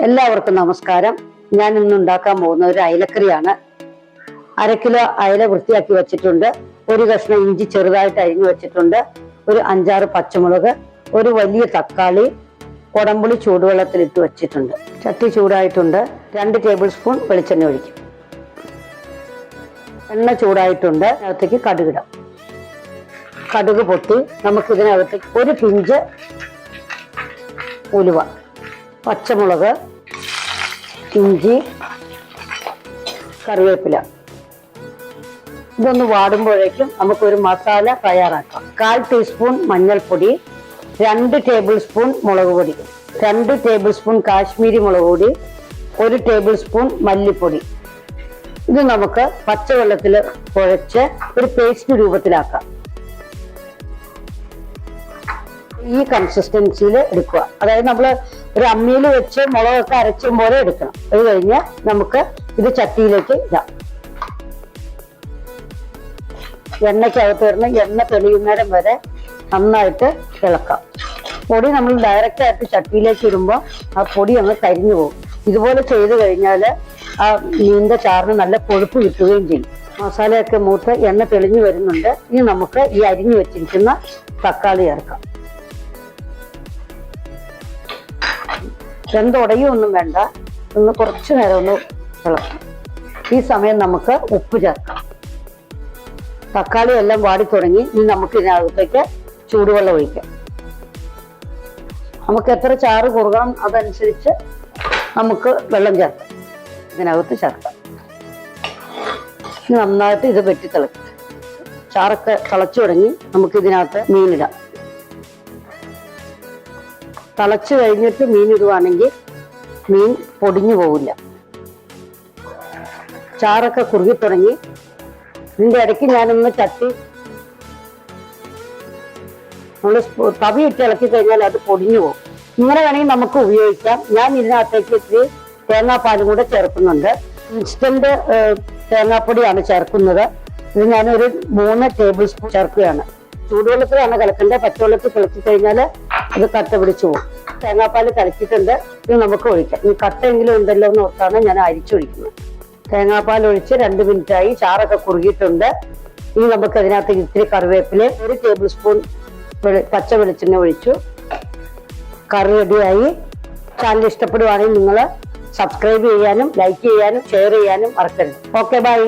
എല്ലാവർക്കും നമസ്കാരം. ഞാൻ ഇന്ന് ഉണ്ടാക്കാൻ പോകുന്ന ഒരു അയലക്കറിയാണ്. 1/2 കിലോ അയല വൃത്തിയാക്കി വെച്ചിട്ടുണ്ട്. ഒരു കഷ്ണം ഇഞ്ചി ചെറുതായിട്ട് അരിഞ്ഞു വെച്ചിട്ടുണ്ട്. ഒരു 5-6 പച്ചമുളക്, ഒരു വലിയ തക്കാളി, കുടംപുളി ചൂടുവെള്ളത്തിലിട്ട് വെച്ചിട്ടുണ്ട്. ചട്ടി ചൂടായിട്ടുണ്ട്. 2 ടേബിൾ സ്പൂൺ വെളിച്ചെണ്ണ ഒഴിക്കും. എണ്ണ ചൂടായിട്ടുണ്ട്. അതിനകത്തേക്ക് കടുകിടാം. കടുക് പൊട്ടി നമുക്കിതിനകത്തേക്ക് ഒരു പിഞ്ച് ഉലുവ, പച്ചമുളക്, ഇഞ്ചി, കറിവേപ്പില ഇതൊന്ന് വാടുമ്പോഴേക്കും നമുക്കൊരു മസാല തയ്യാറാക്കാം. 1/4 ടീസ്പൂൺ മഞ്ഞൾപ്പൊടി, 2 ടേബിൾ സ്പൂൺ മുളക് പൊടി, 2 ടേബിൾ സ്പൂൺ കാശ്മീരി മുളക് പൊടി, 1 ടേബിൾ സ്പൂൺ മല്ലിപ്പൊടി. ഇത് നമുക്ക് പച്ചവെള്ളത്തിൽ കുഴച്ച് ഒരു പേസ്റ്റ് രൂപത്തിലാക്കാം. ഈ കൺസിസ്റ്റൻസിയിൽ എടുക്കുക. അതായത് നമ്മൾ ഒരു അമ്മിയിൽ വെച്ച് മുളകൊക്കെ അരച്ചും പോലെ എടുക്കണം. അത് കഴിഞ്ഞ് നമുക്ക് ഇത് ചട്ടിയിലേക്ക് ഇടാം. എണ്ണയ്ക്കകത്ത് വരുന്ന എണ്ണ തെളിയുന്നേരം വരെ നന്നായിട്ട് ഇളക്കാം. പൊടി നമ്മൾ ഡയറക്റ്റ് ആയിട്ട് ചട്ടിയിലേക്ക് ഇടുമ്പോൾ ആ പൊടി അങ്ങ് കരിഞ്ഞു പോകും. ഇതുപോലെ ചെയ്ത് കഴിഞ്ഞാൽ ആ മീനിന്റെ ചാറിന് നല്ല കൊഴുപ്പ് കിട്ടുകയും ചെയ്യും. മസാലയൊക്കെ മൂത്ത് എണ്ണ തെളിഞ്ഞു വരുന്നുണ്ട്. ഇനി നമുക്ക് ഈ അരിഞ്ഞു വെച്ചിരിക്കുന്ന തക്കാളി ചേർക്കാം. ഒന്നും വേണ്ട, ഒന്ന് കുറച്ചു നേരം ഒന്ന് ഇളക്കാം. ഈ സമയം നമുക്ക് ഉപ്പ് ചേർക്കാം. തക്കാളി എല്ലാം വാടി തുടങ്ങി. ഇനി നമുക്ക് ഇതിനകത്തേക്ക് ചൂടുവെള്ളം ഒഴിക്കാം. നമുക്ക് എത്ര ചാറ് കുറുകണം അതനുസരിച്ച് നമുക്ക് വെള്ളം ചേർക്കാം. ഇതിനകത്ത് ചേർക്കാം. നന്നായിട്ട് ഇത് വെട്ടി തിളക്കും. ചാറൊക്കെ തിളച്ചു തുടങ്ങി. നമുക്ക് ഇതിനകത്ത് മീനിടാം. തിളച്ചു കഴിഞ്ഞിട്ട് മീൻ ഇടുവാണെങ്കിൽ മീൻ പൊടിഞ്ഞു പോവില്ല. ചാറൊക്കെ കുറുകി തുടങ്ങി. ഇതിന്റെ ഇടയ്ക്ക് ഞാനൊന്ന് ചട്ടി നമ്മൾ തവി ഇട്ട് ഇളക്കി കഴിഞ്ഞാൽ അത് പൊടിഞ്ഞു പോകും. ഇങ്ങനെ വേണമെങ്കിൽ നമുക്ക് ഉപയോഗിക്കാം. ഞാൻ ഇതിനകത്തേക്ക് ഇത്തിരി തേങ്ങാപ്പാലും കൂടെ ചേർക്കുന്നുണ്ട്. ഇൻസ്റ്റന്റ് തേങ്ങാപ്പൊടിയാണ് ചേർക്കുന്നത്. ഇത് ഞാനൊരു 3 ടേബിൾ സ്പൂൺ ചേർക്കുകയാണ്. ചൂടുവെള്ളത്തിലാണ് കലക്കേണ്ടത്. പച്ചവെള്ളത്തിൽ കിളക്കി കഴിഞ്ഞാൽ അത് കട്ട പിടിച്ചു പോകും. തേങ്ങാപ്പാൽ കലക്കിയിട്ടുണ്ട്. ഇത് നമുക്ക് ഒഴിക്കാം. ഈ കട്ടയെങ്കിലും ഉണ്ടല്ലോ എന്ന് ഓർത്താണ് ഞാൻ അരിച്ചൊഴിക്കുന്നത്. തേങ്ങാപ്പാൽ ഒഴിച്ച് 2 മിനിറ്റായി. ചാറൊക്കെ കുറുകിയിട്ടുണ്ട്. ഇനി നമുക്ക് അതിനകത്ത് ഇത്തിരി കറിവേപ്പില, 1 ടേബിൾ സ്പൂൺ പച്ച വെളിച്ചെണ്ണ ഒഴിച്ചു. കറി റെഡിയായി. ചാനൽ ഇഷ്ടപ്പെടുവാണെങ്കിൽ നിങ്ങൾ സബ്സ്ക്രൈബ് ചെയ്യാനും ലൈക്ക് ചെയ്യാനും ഷെയർ ചെയ്യാനും മറക്കരുത്. Okay, by.